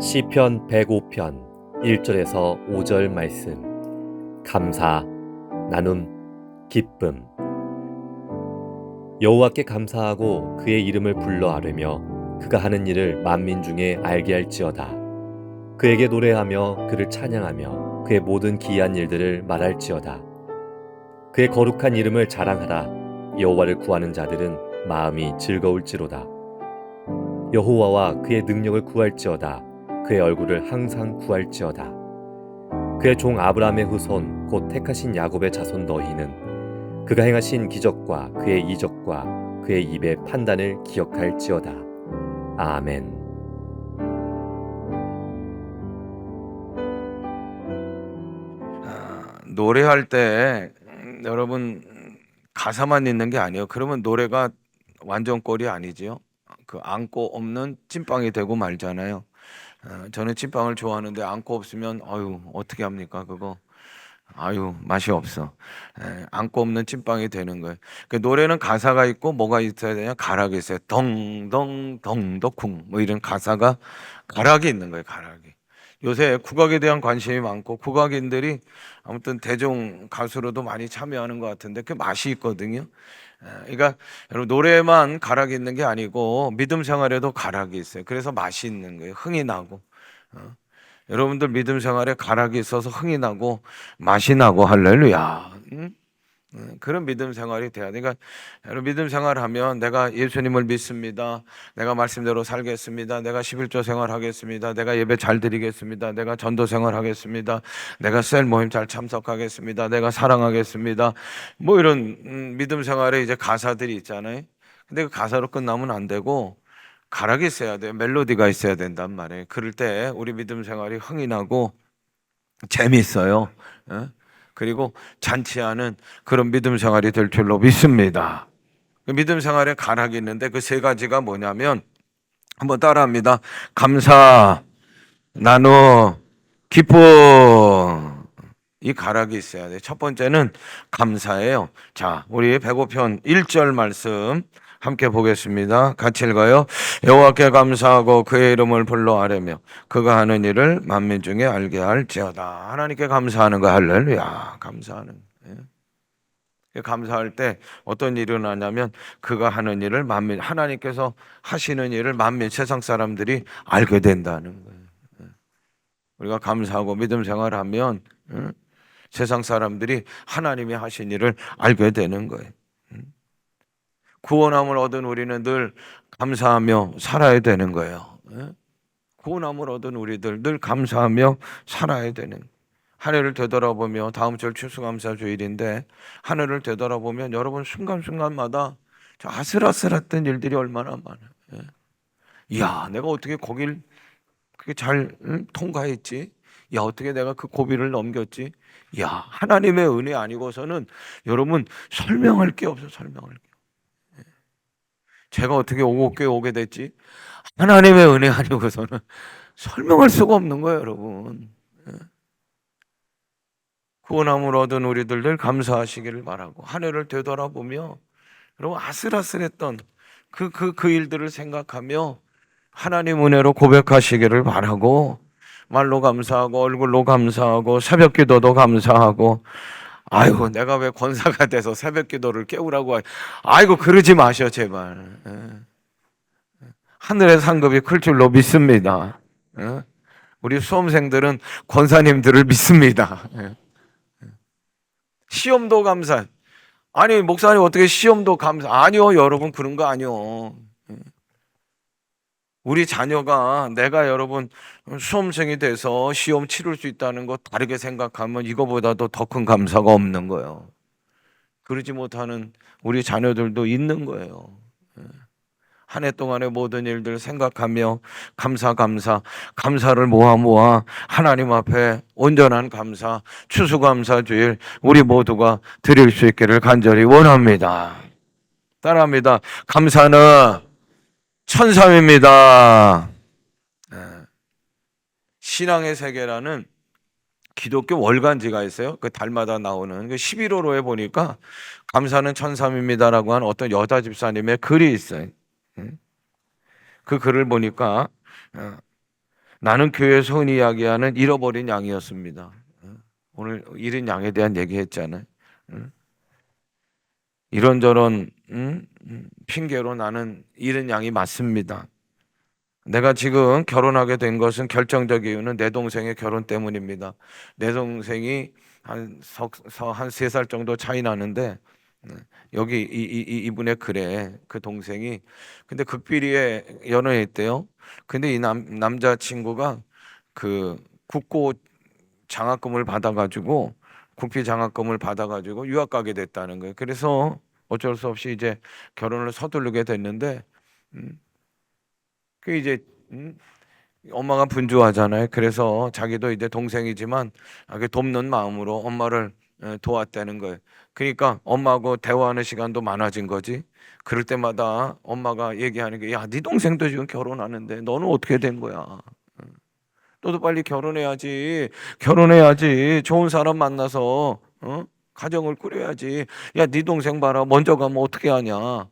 시편 105편 1절에서 5절 말씀. 감사, 나눔, 기쁨. 여호와께 감사하고 그의 이름을 불러 아뢰며 그가 하는 일을 만민 중에 알게 할지어다. 그에게 노래하며 그를 찬양하며 그의 모든 기이한 일들을 말할지어다. 그의 거룩한 이름을 자랑하라. 여호와를 구하는 자들은 마음이 즐거울지로다. 여호와와 그의 능력을 구할지어다. 그의 얼굴을 항상 구할지어다. 그의 종 아브라함의 후손 곧 택하신 야곱의 자손 너희는 그가 행하신 기적과 그의 이적과 그의 입의 판단을 기억할지어다. 아멘. 노래할 때 여러분 가사만 있는 게 아니에요. 그러면 노래가 완전 꼴이 아니지요. 그 안고 없는 찐빵이 되고 말잖아요. 저는 찐빵을 좋아하는데 안고 없으면 아유 어떻게 합니까 그거. 아유 맛이 없어. 안고 없는 찐빵이 되는 거예요. 그 노래는 가사가 있고 뭐가 있어야 되냐, 가락이 있어요. 덩덩덩덕쿵 뭐 이런 가사가, 가락이 있는 거예요. 가락이. 요새 국악에 대한 관심이 많고 국악인들이 아무튼 대중 가수로도 많이 참여하는 것 같은데 그 맛이 있거든요. 그러니까 여러분 노래만 가락이 있는 게 아니고 믿음 생활에도 가락이 있어요. 그래서 맛이 있는 거예요. 흥이 나고. 여러분들 믿음 생활에 가락이 있어서 흥이 나고 맛이 나고 할렐루야. 그런 믿음 생활이 돼야 돼. 그러니까 여러분 믿음 생활하면 내가 예수님을 믿습니다. 내가 말씀대로 살겠습니다. 내가 11조 생활하겠습니다. 내가 예배 잘 드리겠습니다. 내가 전도 생활하겠습니다. 내가 셀 모임 잘 참석하겠습니다. 내가 사랑하겠습니다. 뭐 이런 믿음 생활에 이제 가사들이 있잖아요. 근데 그 가사로 끝나면 안 되고 가락이 있어야 돼요. 멜로디가 있어야 된단 말이에요. 그럴 때 우리 믿음 생활이 흥이 나고 재미있어요. 그리고 잔치하는 그런 믿음 생활이 될 줄로 믿습니다. 그 믿음 생활에 가락이 있는데 그 세 가지가 뭐냐면 한번 따라합니다. 감사, 나누, 기쁨. 이 가락이 있어야 돼요. 첫 번째는 감사예요. 자, 우리 105편 1절 말씀 함께 보겠습니다. 같이 읽어요. 여호와께 감사하고 그의 이름을 불러 아뢰며 그가 하는 일을 만민 중에 알게 할지어다. 하나님께 감사하는 거, 할렐루야. 감사하는. 감사할 때 어떤 일이 일어나냐면 그가 하는 일을 만민, 하나님께서 하시는 일을 만민, 세상 사람들이 알게 된다는 거예요. 우리가 감사하고 믿음 생활하면 세상 사람들이 하나님이 하신 일을 알게 되는 거예요. 구원함을 얻은 우리는 늘 감사하며 살아야 되는 거예요. 구원함을 얻은 우리들 늘 감사하며 살아야 되는. 하늘을 되돌아보며, 다음 주 추수감사 주일인데 하늘을 되돌아보면 여러분 순간순간마다 저 아슬아슬했던 일들이 얼마나 많아요. 이야, 내가 어떻게 거길 그게 잘 통과했지? 야, 어떻게 내가 그 고비를 넘겼지? 야, 하나님의 은혜 아니고서는 여러분 설명할 게 없어. 설명할 게. 제가 어떻게 오곡교회 오게 됐지? 하나님의 은혜 아니고서는 설명할 수가 없는 거예요, 여러분. 구원함을 얻은 우리들 늘 감사하시기를 바라고, 하늘을 되돌아보며 여러분 아슬아슬했던 그 일들을 생각하며 하나님 은혜로 고백하시기를 바라고, 말로 감사하고 얼굴로 감사하고 새벽 기도도 감사하고. 아이고 내가 왜 권사가 돼서 새벽 기도를 깨우라고 아이고 그러지 마셔 제발. 하늘의 상급이 클 줄로 믿습니다. 우리 수험생들은 권사님들을 믿습니다. 시험도 감사. 아니 목사님 어떻게 시험도 감사? 아니요 여러분, 그런 거 아니요. 우리 자녀가, 내가 여러분 수험생이 돼서 시험 치를 수 있다는 거 다르게 생각하면 이거보다도 더 큰 감사가 없는 거예요. 그러지 못하는 우리 자녀들도 있는 거예요. 한 해 동안의 모든 일들 생각하며 감사를 모아 하나님 앞에 온전한 감사, 추수감사 주일 우리 모두가 드릴 수 있기를 간절히 원합니다. 따라합니다. 감사는 천삼입니다. 신앙의 세계라는 기독교 월간지가 있어요. 그 달마다 나오는 그 11호로에 보니까 감사는 천삼입니다라고 한 어떤 여자 집사님의 글이 있어요. 그 글을 보니까 나는 교회에서 흔히 이야기하는 잃어버린 양이었습니다. 오늘 잃은 양에 대한 얘기했잖아요. 이런저런 핑계로 나는 잃은 양이 맞습니다. 내가 지금 결혼하게 된 것은 결정적 이유는 내 동생의 결혼 때문입니다. 내 동생이 한 3살 정도 차이 나는데 여기 이분의 글에 그 동생이 근데 극비리에 연애했대요. 근데 이 남자친구가 그 국고 장학금을 받아가지고 국비 장학금을 받아가지고 유학 가게 됐다는 거예요. 그래서 어쩔 수 없이 이제 결혼을 서두르게 됐는데 그 이제 엄마가 분주하잖아요. 그래서 자기도 이제 동생이지만 돕는 마음으로 엄마를 도왔다는 거예요. 그러니까 엄마하고 대화하는 시간도 많아진 거지. 그럴 때마다 엄마가 얘기하는 게, 야, 네 동생도 지금 결혼하는데 너는 어떻게 된 거야? 너도 빨리 결혼해야지. 결혼해야지. 좋은 사람 만나서 가정을 꾸려야지. 야, 네 동생 봐라. 먼저 가면 어떻게 하냐?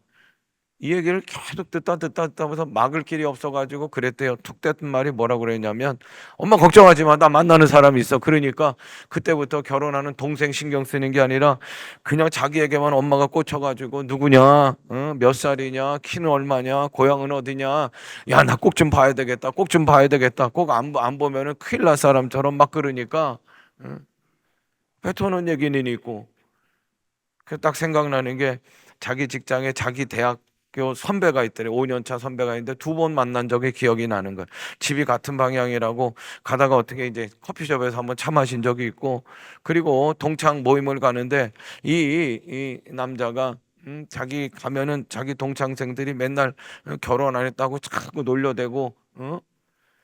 이 얘기를 계속 듣다 보면서 막을 길이 없어가지고 그랬대요. 툭 떼은 말이 뭐라고 그랬냐면, 엄마 걱정하지 마. 나 만나는 사람이 있어. 그러니까 그때부터 결혼하는 동생 신경 쓰는 게 아니라 그냥 자기에게만 엄마가 꽂혀가지고 누구냐, 몇 살이냐, 키는 얼마냐, 고향은 어디냐. 야, 나 꼭 좀 봐야 되겠다. 꼭 좀 봐야 되겠다. 꼭 안 보면은 큰일 날 사람처럼 막 그러니까 뱉어놓은 얘기는 있고. 그 딱 생각나는 게 자기 직장에 자기 대학교 선배가 있더래. 5년 차 선배가 있는데 2번 만난 적이 기억이 나는 거야. 집이 같은 방향이라고 가다가 어떻게 이제 커피숍에서 한번 차 마신 적이 있고, 그리고 동창 모임을 가는데 이 남자가 자기 가면은 자기 동창생들이 맨날 결혼 안 했다고 자꾸 놀려대고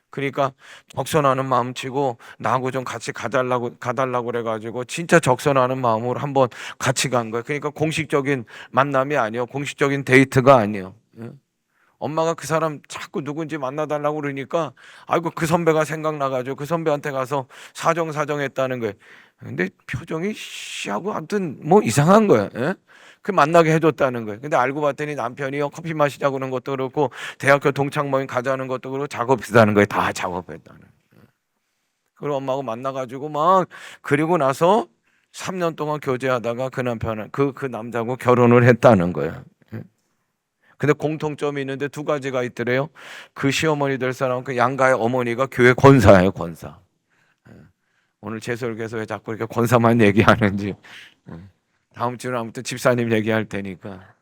그러니까 적선하는 마음치고 나하고 좀 같이 가달라고 그래가지고 진짜 적선하는 마음으로 한번 같이 간 거예요. 그러니까 공식적인 만남이 아니에요. 공식적인 데이트가 아니에요. 엄마가 그 사람 자꾸 누군지 만나달라고 그러니까 아이고 그 선배가 생각나가지고 그 선배한테 가서 사정했다는 거예요. 근데 표정이 씨하고 아무튼 뭐 이상한 거예요. 예? 그 만나게 해줬다는 거예요. 근데 알고 봤더니 남편이요 커피 마시자고 그런 것도 그렇고 대학교 동창 모임 가자는 것도 그렇고 작업했다는 거예요. 다 작업했다는 거예요. 그리고 엄마하고 만나가지고 막 그리고 나서 3년 동안 교제하다가 그 남편은 그 남자하고 결혼을 했다는 거예요. 근데 공통점이 있는데 2가지가 있더래요. 그 시어머니 될 사람은 그 양가의 어머니가 교회 권사예요, 권사. 오늘 제 설교에서 왜 자꾸 이렇게 권사만 얘기하는지. 다음 주는 아무튼 집사님 얘기할 테니까.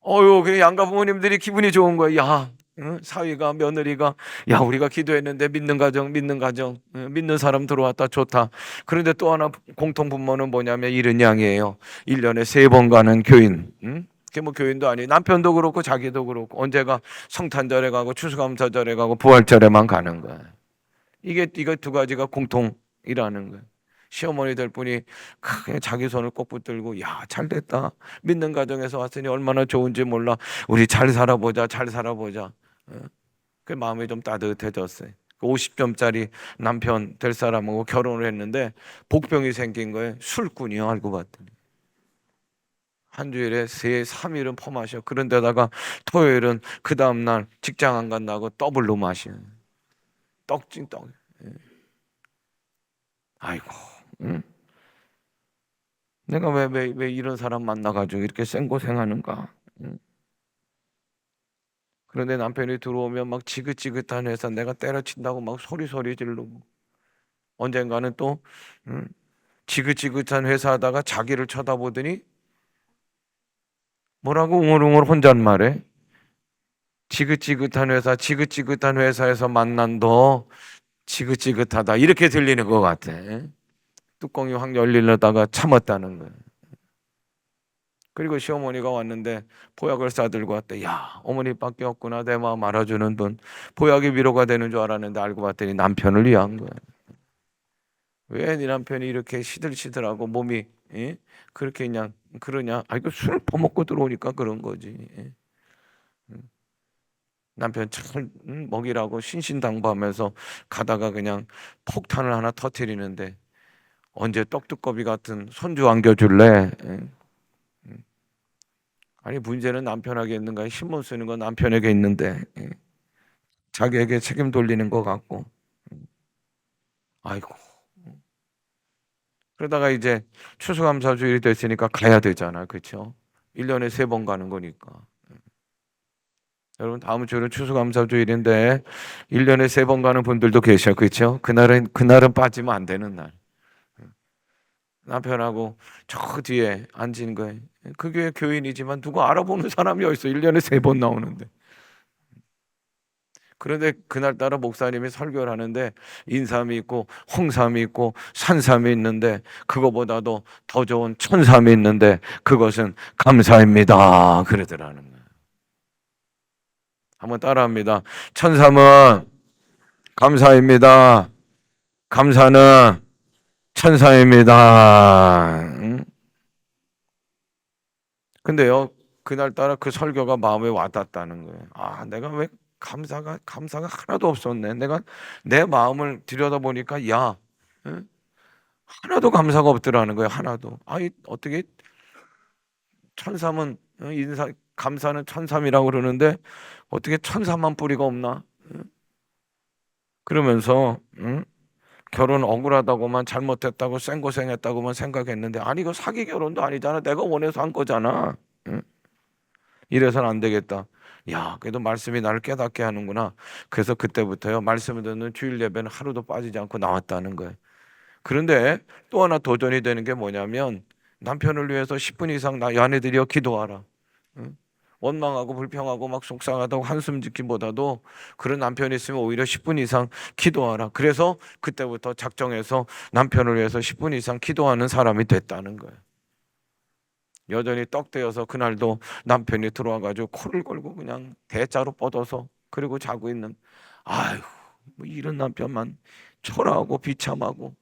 어유, 그 양가 부모님들이 기분이 좋은 거야. 야, 사위가 며느리가 야, 우리가 기도했는데 믿는 가정, 믿는 사람 들어왔다 좋다. 그런데 또 하나 공통 분모는 뭐냐면 이른 양이에요. 1년에 3번 가는 교인. 그게 뭐 교인도 아니 남편도 그렇고 자기도 그렇고 언제가 성탄절에 가고 추수감사절에 가고 부활절에만 가는 거야. 이게 2가지가 공통이라는 거야. 시어머니 될 분이 크게 자기 손을 꼭 붙들고 야, 잘 됐다. 믿는 가정에서 왔으니 얼마나 좋은지 몰라. 우리 잘 살아보자. 잘 살아보자. 그 마음이 좀 따뜻해졌어요. 50점짜리 남편 될 사람하고 결혼을 했는데 복병이 생긴 거예요. 술꾼이요, 알고 봤더니. 한 주일에 3일은 퍼마셔. 그런데다가 토요일은 그 다음날 직장 안 간다고 더블로 마셔. 떡진 떡. 아이고, 응? 내가 왜 이런 사람 만나가지고 이렇게 생고생하는가? 응? 그런데 남편이 들어오면 막 지긋지긋한 회사 내가 때려친다고 막 소리 지르고 언젠가는 또 응? 지긋지긋한 회사 하다가 자기를 쳐다보더니 뭐라고 웅얼웅얼 혼잣말해? 지긋지긋한 회사에서 만난 너 지긋지긋하다 이렇게 들리는 것 같아. 뚜껑이 확 열리려다가 참았다는 거야. 그리고 시어머니가 왔는데 보약을 싸들고 왔대. 야, 어머니밖에 없구나. 내 마음 알아주는 분. 보약이 위로가 되는 줄 알았는데 알고 봤더니 남편을 위한 거야. 왜 네 남편이 이렇게 시들시들하고 몸이 그렇게 그냥 그러냐? 아, 이거 술 퍼먹고 들어오니까 그런 거지. 남편 잘 먹이라고 신신당부하면서 가다가 그냥 폭탄을 하나 터뜨리는데 언제 떡두꺼비 같은 손주 안겨줄래? 아니 문제는 남편에게 있는가? 신문 쓰는 건 남편에게 있는데 자기에게 책임 돌리는 것 같고. 아이고. 그러다가 이제 추수감사주일이 됐으니까 가야 되잖아. 그렇죠? 1년에 3번 가는 거니까. 여러분 다음 주는 추수감사주일인데 1년에 3번 가는 분들도 계셔. 그렇죠? 그날은 빠지면 안 되는 날. 남편하고 저 뒤에 앉은 거예요. 그 교회 교인이지만 누구 알아보는 사람이 어딨어. 1년에 3번 나오는데. 그런데 그날따라 목사님이 설교를 하는데 인삼이 있고 홍삼이 있고 산삼이 있는데 그거보다도 더 좋은 천삼이 있는데 그것은 감사입니다. 그러더라는 거예요. 한번 따라합니다. 천삼은 감사입니다. 감사는 천사입니다. 응? 근데요, 그날따라 그 설교가 마음에 와닿았다는 거예요. 아, 내가 왜 감사가 하나도 없었네. 내가 내 마음을 들여다보니까, 야, 응? 하나도 감사가 없더라는 거예요. 하나도. 아이, 어떻게 천삼은, 감사는 천삼이라고 그러는데, 어떻게 천삼만 뿌리가 없나? 응? 그러면서, 응? 결혼 억울하다고만 잘못했다고 생고생했다고만 생각했는데 아니 이거 사기 결혼도 아니잖아. 내가 원해서 한 거잖아. 응? 이래서는 안 되겠다. 야, 그래도 말씀이 나를 깨닫게 하는구나. 그래서 그때부터요. 말씀을 듣는 주일 예배는 하루도 빠지지 않고 나왔다는 거예요. 그런데 또 하나 도전이 되는 게 뭐냐면 남편을 위해서 10분 이상 나 아내들이여 기도하라. 응? 원망하고 불평하고 막 속상하다고 한숨 짓기보다도 그런 남편이 있으면 오히려 10분 이상 기도하라. 그래서 그때부터 작정해서 남편을 위해서 10분 이상 기도하는 사람이 됐다는 거예요. 여전히 떡대어서 그날도 남편이 들어와가지고 코를 걸고 그냥 대자로 뻗어서 그리고 자고 있는 아유 뭐 이런 남편만 초라하고 비참하고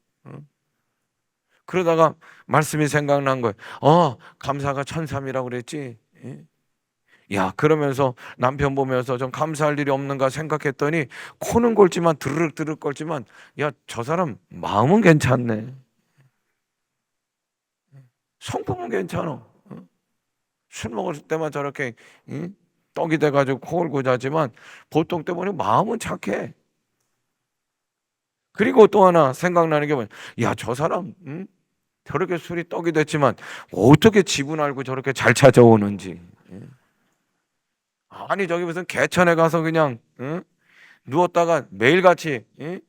그러다가 말씀이 생각난 거예요. 감사가 천삼이라고 그랬지. 예? 야, 그러면서 남편 보면서 좀 감사할 일이 없는가 생각했더니 코는 골지만 드르륵 꼴지만 야, 저 사람 마음은 괜찮네. 성품은 괜찮아. 술 먹을 때만 저렇게 응? 떡이 돼가지고 코 골고 자지만 보통 때 보니 마음은 착해. 그리고 또 하나 생각나는 게 뭐냐? 야, 저 사람 응? 저렇게 술이 떡이 됐지만 어떻게 집은 알고 저렇게 잘 찾아오는지. 응? 아니 저기 무슨 개천에 가서 그냥 응? 누웠다가 매일같이 응?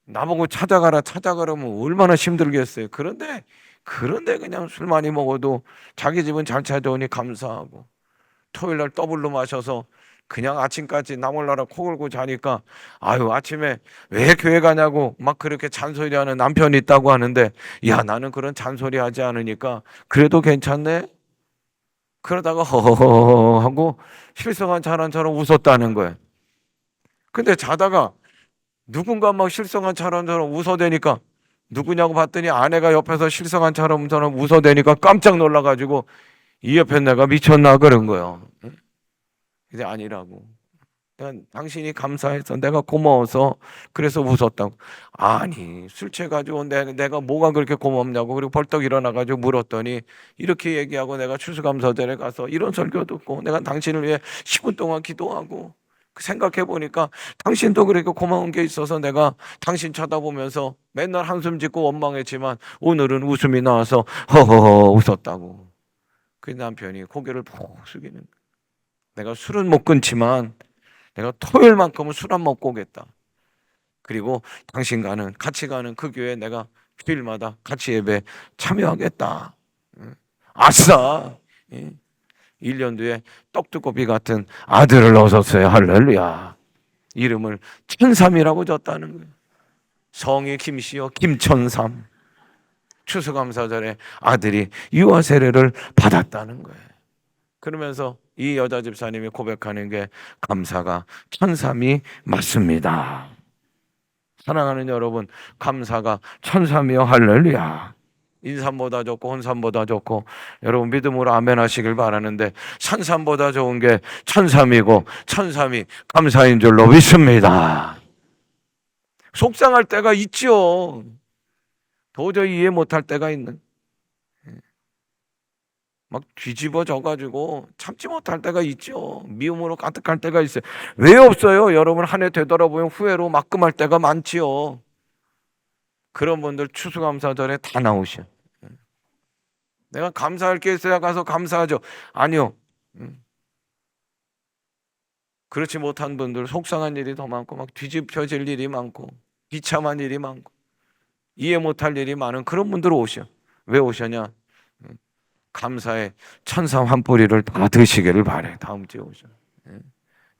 나보고 찾아가라면 얼마나 힘들겠어요. 그런데 그냥 술 많이 먹어도 자기 집은 잘 찾아오니 감사하고 토요일 날 더블로 마셔서 그냥 아침까지 나 몰라라 코 골고 자니까 아유 아침에 왜 교회 가냐고 막 그렇게 잔소리하는 남편이 있다고 하는데 야 나는 그런 잔소리 하지 않으니까 그래도 괜찮네. 그러다가 허허허 하고 실성한 사람처럼 웃었다는 거예요. 근데 자다가 누군가 막 실성한 사람처럼 웃어대니까 누구냐고 봤더니 아내가 옆에서 실성한 사람처럼 웃어대니까 깜짝 놀라가지고 이 옆에 내가 미쳤나 그런 거예요. 근데 아니라고. 당신이 감사해서 내가 고마워서 그래서 웃었다고. 아니 술 취해가지고 내가 뭐가 그렇게 고맙냐고. 그리고 벌떡 일어나가지고 물었더니 이렇게 얘기하고 내가 추수감사절에 가서 이런 설교 듣고 내가 당신을 위해 10분 동안 기도하고 생각해 보니까 당신도 그렇게 고마운 게 있어서 내가 당신 쳐다보면서 맨날 한숨 짓고 원망했지만 오늘은 웃음이 나와서 허허허 웃었다고. 그 남편이 고개를 푹 숙이는 거야. 내가 술은 못 끊지만 내가 토요일만큼은 술 안 먹고 오겠다. 그리고 당신과는 같이 가는 그 교회에 내가 주일마다 같이 예배 참여하겠다. 아싸! 1년 뒤에 떡두꺼비 같은 아들을 얻었어요. 할렐루야. 이름을 천삼이라고 줬다는 거예요. 성이 김씨요 김천삼. 추수감사절에 아들이 유아 세례를 받았다는 거예요. 그러면서 이 여자 집사님이 고백하는 게 감사가 천삼이 맞습니다. 사랑하는 여러분, 감사가 천삼이요 할렐루야. 인삼보다 좋고 혼삼보다 좋고 여러분 믿음으로 아멘 하시길 바라는데 산삼보다 좋은 게 천삼이고 천삼이 감사인 줄로 믿습니다. 속상할 때가 있죠. 도저히 이해 못할 때가 있는. 막 뒤집어져 가지고 참지 못할 때가 있죠. 미움으로 가득할 때가 있어요. 왜 없어요? 여러분 한 해 되돌아보면 후회로 막금할 때가 많지요. 그런 분들 추수감사절에 다 나오셔. 내가 감사할 게 있어야 가서 감사하죠. 아니요. 그렇지 못한 분들 속상한 일이 더 많고 막 뒤집혀질 일이 많고 비참한 일이 많고 이해 못할 일이 많은 그런 분들 오셔. 왜 오셨냐? 감사의 천사 한 뿌리를 다 드시기를 바래. 다음 주에 오셔.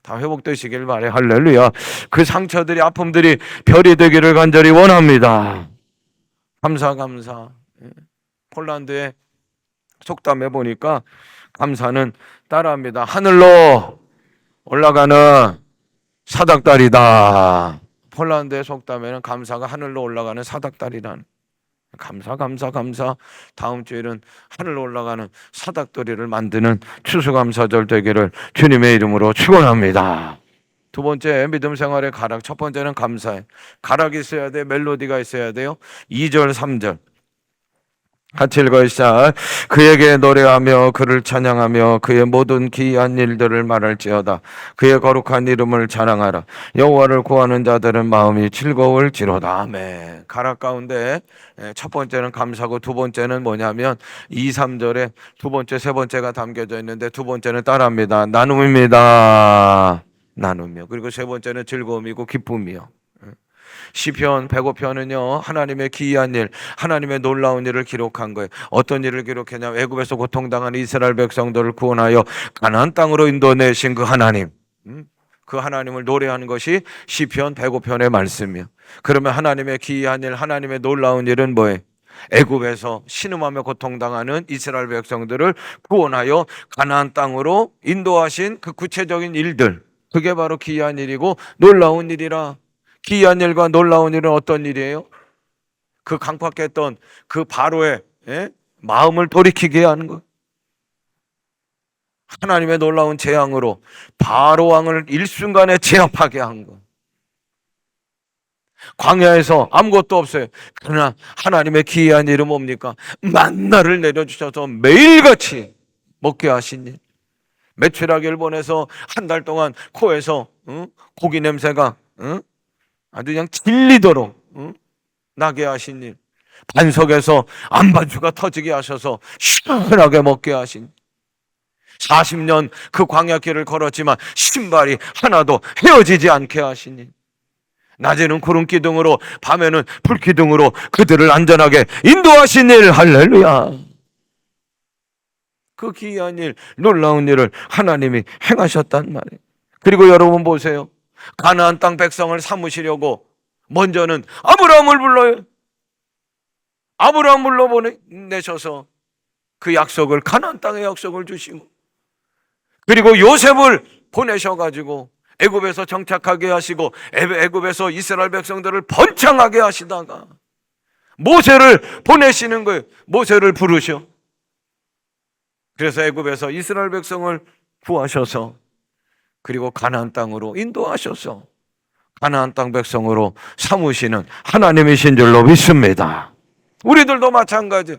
다 회복되시길 바래. 할렐루야. 그 상처들이 아픔들이 별이 되기를 간절히 원합니다. 감사. 폴란드의 속담에 보니까 감사는 따라합니다. 하늘로 올라가는 사닥다리다. 폴란드의 속담에는 감사가 하늘로 올라가는 사닥다리라는. 감사. 다음 주에는 하늘로 올라가는 사닥다리를 만드는 추수감사절 되기를 주님의 이름으로 축원합니다. 두 번째, 믿음 생활의 가락. 첫 번째는 감사해. 가락이 있어야 돼. 멜로디가 있어야 돼요. 2절 3절 같이 읽어요. 시작. 그에게 노래하며 그를 찬양하며 그의 모든 기이한 일들을 말할지어다. 그의 거룩한 이름을 자랑하라. 여호와를 구하는 자들은 마음이 즐거울지로다. 아멘. 가락 가운데 첫 번째는 감사고 두 번째는 뭐냐면 2, 3절에 두 번째, 세 번째가 담겨져 있는데 두 번째는 따라합니다. 나눔입니다. 나눔이요. 그리고 세 번째는 즐거움이고 기쁨이요. 시편 105편은요 하나님의 기이한 일, 하나님의 놀라운 일을 기록한 거예요. 어떤 일을 기록했냐? 애굽에서 고통당한 이스라엘 백성들을 구원하여 가나안 땅으로 인도내신 그 하나님, 그 하나님을 노래하는 것이 시편 105편의 말씀이에요. 그러면 하나님의 기이한 일, 하나님의 놀라운 일은 뭐예요? 애굽에서 신음하며 고통당하는 이스라엘 백성들을 구원하여 가나안 땅으로 인도하신 그 구체적인 일들, 그게 바로 기이한 일이고 놀라운 일이라. 기이한 일과 놀라운 일은 어떤 일이에요? 그 강팍했던 그 바로의 마음을 돌이키게 하는 것. 하나님의 놀라운 재앙으로 바로 왕을 일순간에 제압하게 한 것. 광야에서 아무것도 없어요. 그러나 하나님의 기이한 일은 뭡니까? 만나를 내려주셔서 매일같이 먹게 하신 일. 메추라기를 보내서 한 달 동안 코에서 고기 냄새가 아주 그냥 질리도록 나게 하신 일. 반석에서 안반주가 터지게 하셔서 시원하게 먹게 하신 40년 그 광야길을 걸었지만 신발이 하나도 헤어지지 않게 하신 일. 낮에는 구름 기둥으로 밤에는 불 기둥으로 그들을 안전하게 인도하신 일. 할렐루야. 그 기이한 일, 놀라운 일을 하나님이 행하셨단 말이에요. 그리고 여러분 보세요. 가나안 땅 백성을 삼으시려고 먼저는 아브라함을 불러요. 아브라함 불러내셔서 그 약속을, 가나안 땅의 약속을 주시고, 그리고 요셉을 보내셔가지고 애굽에서 정착하게 하시고 애굽에서 이스라엘 백성들을 번창하게 하시다가 모세를 보내시는 거예요. 모세를 부르셔. 그래서 애굽에서 이스라엘 백성을 구하셔서 그리고 가나안 땅으로 인도하셔서 가나안 땅 백성으로 삼으시는 하나님이신 줄로 믿습니다. 우리들도 마찬가지.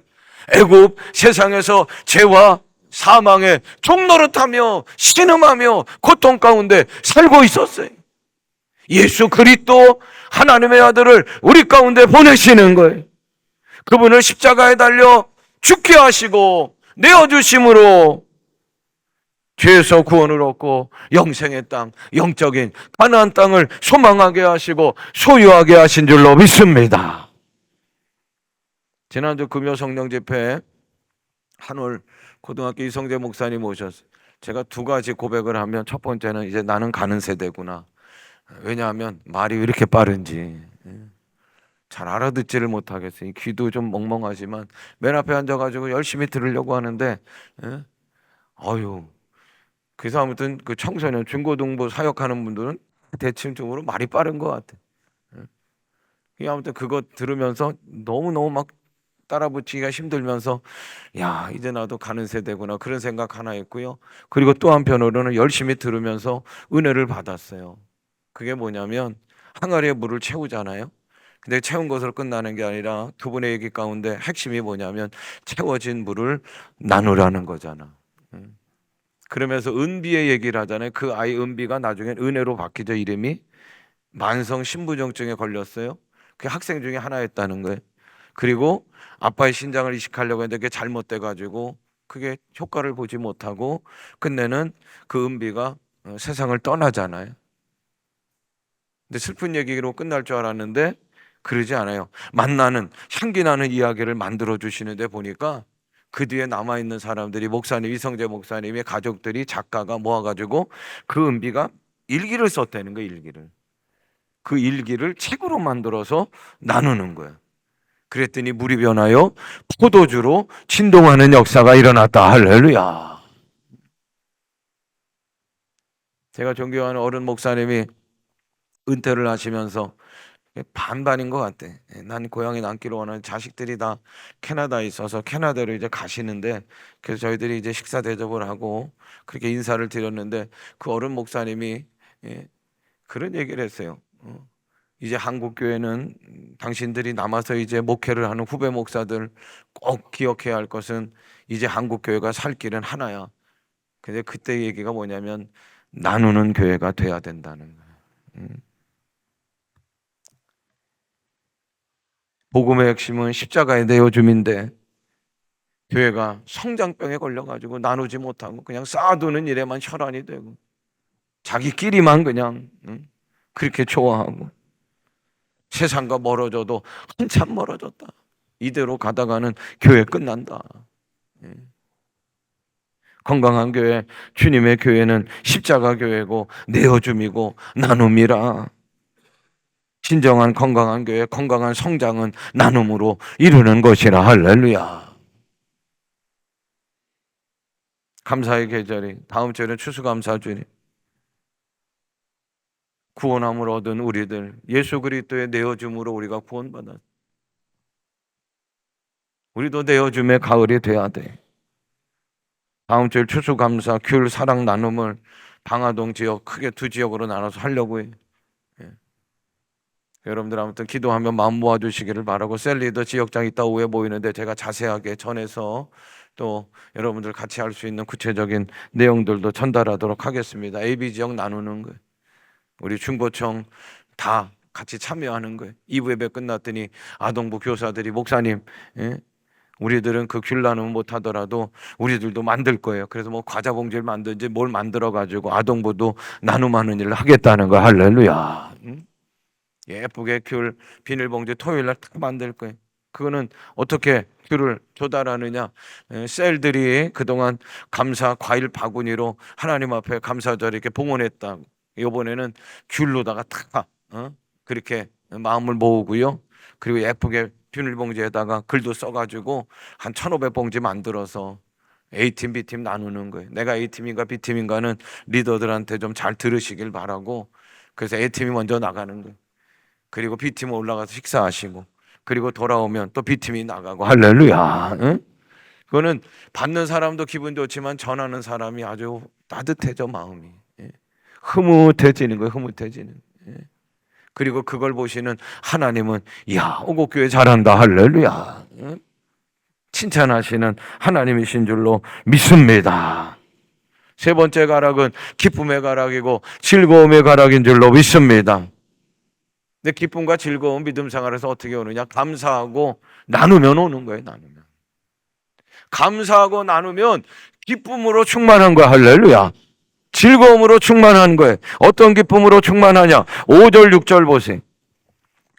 애굽 세상에서 죄와 사망의 종노릇하며 신음하며 고통 가운데 살고 있었어요. 예수 그리스도 하나님의 아들을 우리 가운데 보내시는 거예요. 그분을 십자가에 달려 죽게 하시고 내어주심으로 죄에서 구원을 얻고 영생의 땅, 영적인 가나안 땅을 소망하게 하시고 소유하게 하신 줄로 믿습니다. 지난주 금요 성령 집회에 한올 고등학교 이성재 목사님 오셨어요. 제가 두 가지 고백을 하면 첫 번째는 이제 나는 가는 세대구나. 왜냐하면 말이 왜 이렇게 빠른지 잘 알아듣지를 못하겠어요. 귀도 좀 멍멍하지만 맨 앞에 앉아가지고 열심히 들으려고 하는데 그래서 아무튼 그 청소년 중고등부 사역하는 분들은 대칭적으로 말이 빠른 것 같아. 아무튼 그거 들으면서 너무너무 막 따라 붙이기가 힘들면서 야 이제 나도 가는 세대구나 그런 생각 하나 했고요. 그리고 또 한편으로는 열심히 들으면서 은혜를 받았어요. 그게 뭐냐면 항아리에 물을 채우잖아요. 근데 채운 것으로 끝나는 게 아니라 두 분의 얘기 가운데 핵심이 뭐냐면 채워진 물을 나누라는 거잖아. 그러면서 은비의 얘기를 하잖아요. 그 아이 은비가 나중엔 은혜로 바뀌죠. 이름이 만성 신부정증에 걸렸어요. 그 학생 중에 하나였다는 거예요. 그리고 아빠의 신장을 이식하려고 했는데 그게 잘못돼 가지고 그게 효과를 보지 못하고 끝내는 그 은비가 세상을 떠나잖아요. 근데 슬픈 얘기로 끝날 줄 알았는데 그러지 않아요. 만나는 향기 나는 이야기를 만들어 주시는데 보니까 그 뒤에 남아 있는 사람들이 목사님, 이성재 목사님의 가족들이 작가가 모아가지고 그 은비가 일기를 썼다는 거예요. 일기를. 그 일기를 책으로 만들어서 나누는 거예요. 그랬더니 물이 변하여 포도주로 진동하는 역사가 일어났다. 할렐루야. 제가 존경하는 어른 목사님이 은퇴를 하시면서 반반인 것 같아. 난 고향에 남기를 원하는 자식들이 다 캐나다에 있어서 캐나다로 이제 가시는데 그래서 저희들이 이제 식사 대접을 하고 그렇게 인사를 드렸는데 그 어른 목사님이 그런 얘기를 했어요. 이제 한국 교회는 당신들이 남아서 이제 목회를 하는 후배 목사들 꼭 기억해야 할 것은 이제 한국 교회가 살 길은 하나야. 근데 그때 얘기가 뭐냐면 나누는 교회가 돼야 된다는 거예요. 복음의 핵심은 십자가의 내어줌인데 교회가 성장병에 걸려가지고 나누지 못하고 그냥 쌓아두는 일에만 혈안이 되고 자기끼리만 그냥 그렇게 좋아하고 세상과 멀어져도 한참 멀어졌다. 이대로 가다가는 교회 끝난다. 건강한 교회, 주님의 교회는 십자가 교회고 내어줌이고 나눔이라. 진정한 건강한 교회, 건강한 성장은 나눔으로 이루는 것이라. 할렐루야. 감사의 계절이 다음 주에는 추수감사주니 구원함을 얻은 우리들 예수 그리스도의 내어줌으로 우리가 구원받았. 우리도 내어줌의 가을이 돼야 돼. 다음 주에 추수감사, 귤, 사랑 나눔을 방화동 지역 크게 두 지역으로 나눠서 하려고 해. 여러분들 아무튼 기도하면 마음 모아주시기를 바라고 셀리더 지역장 이따 오후에 모이는데 제가 자세하게 전해서 또 여러분들 같이 할 수 있는 구체적인 내용들도 전달하도록 하겠습니다. AB 지역 나누는 거예요. 우리 중보청 다 같이 참여하는 거예요. 2부 예배 끝났더니 아동부 교사들이 목사님 우리들은 그 귤 나눔 못하더라도 우리들도 만들 거예요. 그래서 뭐 과자 봉지를 만든지 뭘 만들어가지고 아동부도 나눔하는 일을 하겠다는 거. 할렐루야. 예쁘게 귤 비닐봉지 토요일날 딱 만들 거예요. 그거는 어떻게 귤을 조달하느냐. 셀들이 그동안 감사 과일 바구니로 하나님 앞에 감사절 이렇게 봉헌했다. 이번에는 귤로다가 탁 그렇게 마음을 모으고요. 그리고 예쁘게 비닐봉지에다가 글도 써가지고 한 1,500봉지 만들어서 A팀, B팀 나누는 거예요. 내가 A팀인가 B팀인가는 리더들한테 좀 잘 들으시길 바라고 그래서 A팀이 먼저 나가는 거예요. 그리고 B팀은 올라가서 식사하시고 그리고 돌아오면 또 B팀이 나가고. 할렐루야. 응? 그거는 받는 사람도 기분 좋지만 전하는 사람이 아주 따뜻해져 마음이. 흐뭇해지는 거예요. 흐뭇해지는. 그리고 그걸 보시는 하나님은 야 오곡교회 잘한다. 할렐루야. 칭찬하시는 하나님이신 줄로 믿습니다. 세 번째 가락은 기쁨의 가락이고 즐거움의 가락인 줄로 믿습니다. 근데 기쁨과 즐거움 믿음 생활에서 어떻게 오느냐? 감사하고 나누면 오는 거예요. 나누면. 감사하고 나누면 기쁨으로 충만한 거야. 할렐루야. 즐거움으로 충만한 거예요. 어떤 기쁨으로 충만하냐? 5절 6절 보세요.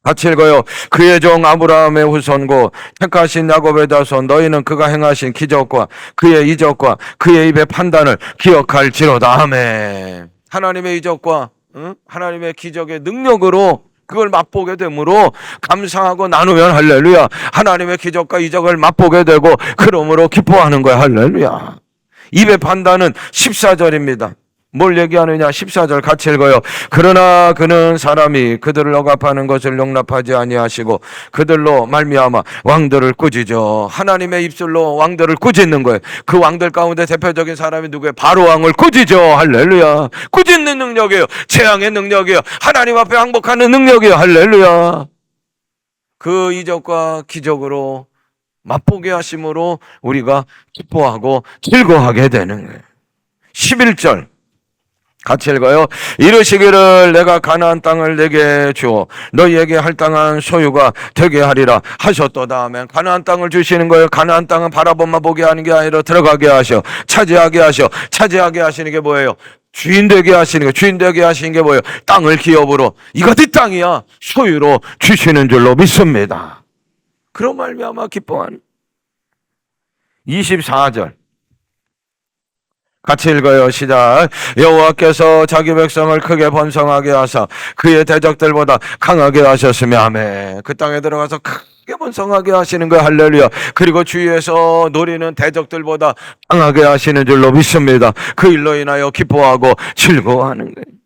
같이 읽어요. 그의 종 아브라함의 후손고 택하신 야곱의 자손 너희는 그가 행하신 기적과 그의 이적과 그의 입의 판단을 기억할지로다. 아멘. 하나님의 이적과 하나님의 기적의 능력으로 그걸 맛보게 되므로 감사하고 나누면 할렐루야. 하나님의 기적과 이적을 맛보게 되고 그러므로 기뻐하는 거야. 할렐루야. 입의 판단은 14절입니다. 뭘 얘기하느냐? 14절 같이 읽어요. 그러나 그는 사람이 그들을 억압하는 것을 용납하지 아니하시고 그들로 말미암아 왕들을 꾸짖어. 하나님의 입술로 왕들을 꾸짖는 거예요. 그 왕들 가운데 대표적인 사람이 누구예요? 바로 왕을 꾸짖어. 할렐루야. 꾸짖는 능력이에요. 재앙의 능력이에요. 하나님 앞에 항복하는 능력이에요. 할렐루야. 그 이적과 기적으로 맛보게 하심으로 우리가 기뻐하고 즐거워하게 되는 거예요. 11절 같이 읽어요. 이르시기를 내가 가나안 땅을 내게 주어 너희에게 할당한 소유가 되게 하리라 하셨도다 하면 가나안 땅을 주시는 거예요. 가나안 땅은 바라보만 보게 하는 게 아니라 들어가게 하셔, 차지하게 하셔. 차지하게 하시는 게 뭐예요? 주인 되게 하시는 거. 주인 되게 하시는 게 뭐예요? 땅을 기업으로, 이거 네 땅이야, 소유로 주시는 줄로 믿습니다. 그런 말미암아 기뻐하는. 24절 같이 읽어요. 시작. 여호와께서 자기 백성을 크게 번성하게 하사 그의 대적들보다 강하게 하셨으며 아멘. 그 땅에 들어가서 크게 번성하게 하시는 거예요. 할렐루야. 그리고 주위에서 노리는 대적들보다 강하게 하시는 줄로 믿습니다. 그 일로 인하여 기뻐하고 즐거워하는 거예요.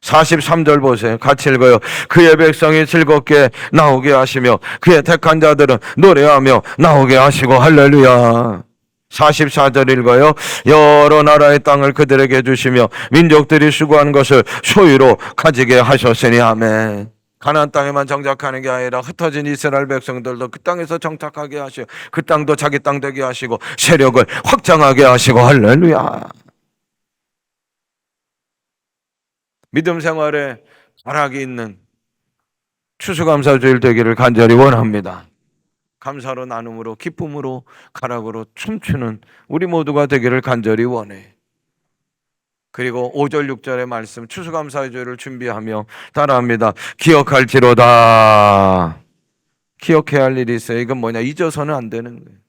43절 보세요. 같이 읽어요. 그의 백성이 즐겁게 나오게 하시며 그의 택한 자들은 노래하며 나오게 하시고 할렐루야. 44절 읽어요. 여러 나라의 땅을 그들에게 주시며 민족들이 수고하는 것을 소유로 가지게 하셨으니 아멘. 가나안 땅에만 정착하는 게 아니라 흩어진 이스라엘 백성들도 그 땅에서 정착하게 하시고 그 땅도 자기 땅 되게 하시고 세력을 확장하게 하시고 할렐루야. 믿음 생활에 가락이 있는 추수감사주일 되기를 간절히 원합니다. 감사로 나눔으로 기쁨으로 가락으로 춤추는 우리 모두가 되기를 간절히 원해. 그리고 5절 6절의 말씀 추수감사의 주일을 준비하며 따라합니다. 기억할지로다. 기억해야 할 일이 있어요. 이건 뭐냐? 잊어서는 안 되는 거예요.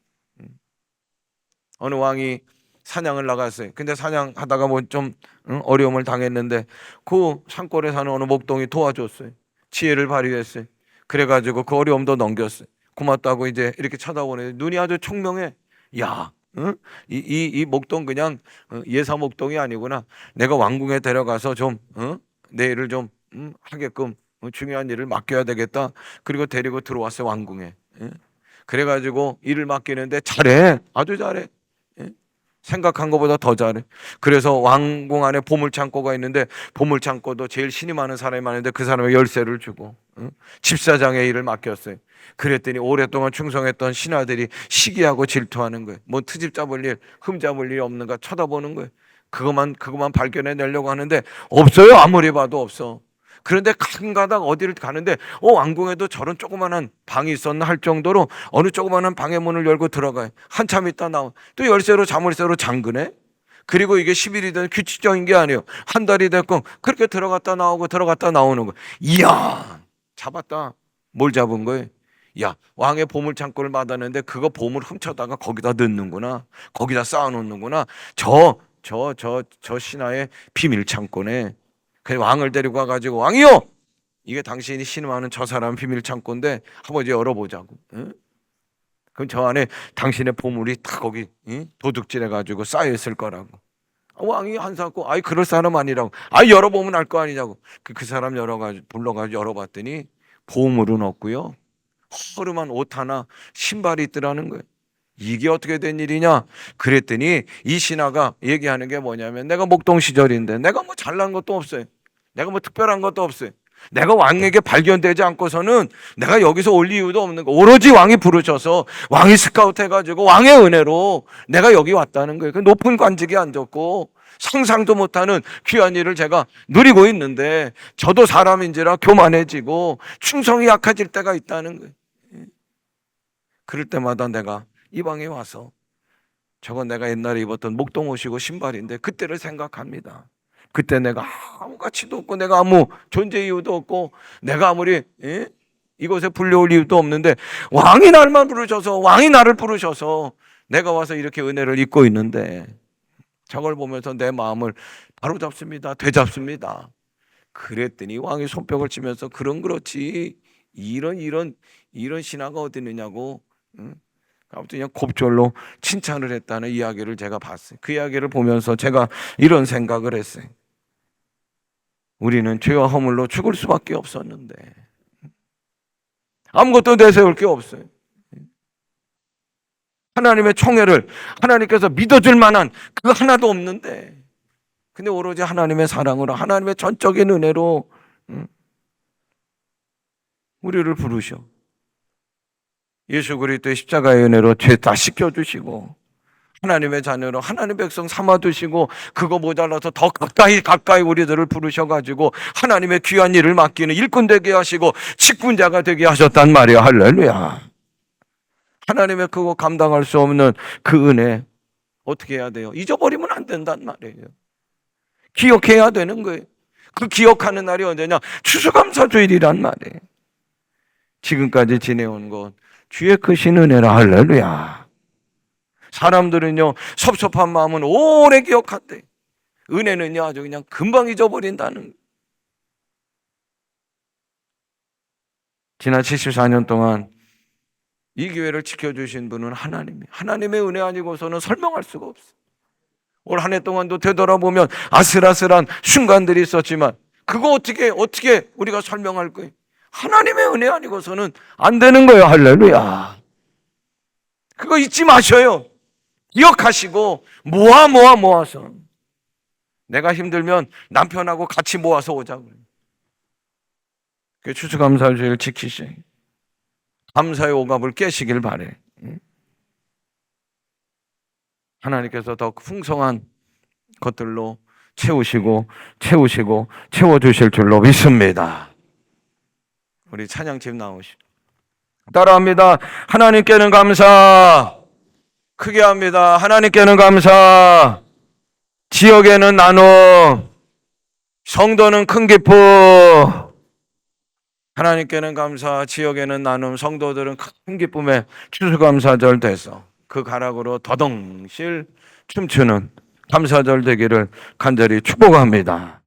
어느 왕이 사냥을 나갔어요. 근데 사냥하다가 뭐 좀 어려움을 당했는데 그 산골에 사는 어느 목동이 도와줬어요. 지혜를 발휘했어요. 그래가지고 그 어려움도 넘겼어요. 고맙다고 이제 이렇게 쳐다보네. 눈이 아주 총명해. 야, 이 목동 그냥 예사 목동이 아니구나. 내가 왕궁에 데려가서 좀 내 일을 좀 하게끔 중요한 일을 맡겨야 되겠다. 그리고 데리고 들어왔어요, 왕궁에. 그래가지고 일을 맡기는데 잘해, 아주 잘해. 생각한 것보다 더 잘해. 그래서 왕궁 안에 보물창고가 있는데 보물창고도 제일 신이 많은 사람이 많은데 그 사람의 열쇠를 주고 집사장의 일을 맡겼어요. 그랬더니 오랫동안 충성했던 신하들이 시기하고 질투하는 거예요. 뭐 트집 잡을 일, 흠 잡을 일이 없는가 쳐다보는 거예요. 그것만 발견해내려고 하는데 없어요. 아무리 봐도 없어. 그런데 가끔가다 어디를 가는데 왕궁에도 저런 조그만한 방이 있었나 할 정도로 어느 조그만한 방의 문을 열고 들어가요. 한참 있다 나와. 또 열쇠로 자물쇠로 잠그네. 그리고 이게 10일이든 규칙적인 게 아니에요. 한 달이 됐고 그렇게 들어갔다 나오고 들어갔다 나오는 거예요. 이야, 잡았다. 뭘 잡은 거예요? 야, 왕의 보물 창고를 받았는데 그거 보물 훔쳐다가 거기다 넣는구나. 거기다 쌓아놓는구나. 저 신하의 비밀 창고네. 그래서 왕을 데리고 가가지고 왕이요, 이게 당신이 신음하는 저 사람 비밀 창고인데 한번 이제 열어보자고. 응? 그럼 저 안에 당신의 보물이 다 거기 도둑질해가지고 쌓여 있을 거라고. 왕이 한사코 아이 그럴 사람 아니라고. 아이 열어보면 알 거 아니냐고. 그 사람 불러가지고 열어봤더니 보물은 없고요. 허름한 옷 하나 신발이 있더라는 거예요. 이게 어떻게 된 일이냐? 그랬더니 이 신하가 얘기하는 게 뭐냐면 내가 목동 시절인데 내가 뭐 잘난 것도 없어요. 내가 뭐 특별한 것도 없어요. 내가 왕에게 발견되지 않고서는 내가 여기서 올 이유도 없는 거. 오로지 왕이 부르셔서 왕이 스카우트 해가지고 왕의 은혜로 내가 여기 왔다는 거예요. 그 높은 관직에 앉았고 상상도 못하는 귀한 일을 제가 누리고 있는데 저도 사람인지라 교만해지고 충성이 약해질 때가 있다는 거예요. 그럴 때마다 내가 이 방에 와서 저건 내가 옛날에 입었던 목동 옷이고 신발인데 그때를 생각합니다. 그때 내가 아무 가치도 없고 내가 아무 존재 이유도 없고 내가 아무리 이곳에 불려올 이유도 없는데 왕이 날만 부르셔서 왕이 나를 부르셔서 내가 와서 이렇게 은혜를 입고 있는데 저걸 보면서 내 마음을 바로잡습니다. 되잡습니다. 그랬더니 왕이 손뼉을 치면서 그렇지 이런 신하가 어디 있느냐고 아무튼 그냥 곱절로 칭찬을 했다는 이야기를 제가 봤어요. 그 이야기를 보면서 제가 이런 생각을 했어요. 우리는 죄와 허물로 죽을 수밖에 없었는데 아무것도 내세울 게 없어요. 하나님의 총애를 하나님께서 믿어줄 만한 그 하나도 없는데 근데 오로지 하나님의 사랑으로 하나님의 전적인 은혜로 우리를 부르셔. 예수 그리스도의 십자가의 은혜로 죄 다 씻겨주시고 하나님의 자녀로 하나님의 백성 삼아두시고 그거 모자라서 더 가까이 우리들을 부르셔가지고 하나님의 귀한 일을 맡기는 일꾼 되게 하시고 직분자가 되게 하셨단 말이야. 할렐루야. 하나님의 그거 감당할 수 없는 그 은혜 어떻게 해야 돼요? 잊어버리면 안 된단 말이에요. 기억해야 되는 거예요. 그 기억하는 날이 언제냐? 추수감사주일이란 말이에요. 지금까지 지내온 것 주의 크신 은혜라. 할렐루야. 사람들은요 섭섭한 마음은 오래 기억한대. 은혜는요 아주 그냥 금방 잊어버린다는. 지난 74년 동안 이 교회를 지켜주신 분은 하나님의 은혜 아니고서는 설명할 수가 없어. 올 한 해 동안도 되돌아보면 아슬아슬한 순간들이 있었지만 그거 어떻게 우리가 설명할 거예요? 하나님의 은혜 아니고서는 안 되는 거예요. 할렐루야. 그거 잊지 마셔요. 기억하시고 모아서 내가 힘들면 남편하고 같이 모아서 오자고요. 그 추수감사주일 지키셔. 감사의 오갑을 깨시길 바래. 하나님께서 더 풍성한 것들로 채우시고 채워주실 줄로 믿습니다. 우리 찬양팀 나오시죠. 따라합니다. 하나님께는 감사. 크게 합니다. 하나님께는 감사. 지역에는 나눔. 성도는 큰 기쁨. 하나님께는 감사. 지역에는 나눔. 성도들은 큰 기쁨에 추수감사절 돼서 그 가락으로 더덩실 춤추는 감사절 되기를 간절히 축복합니다.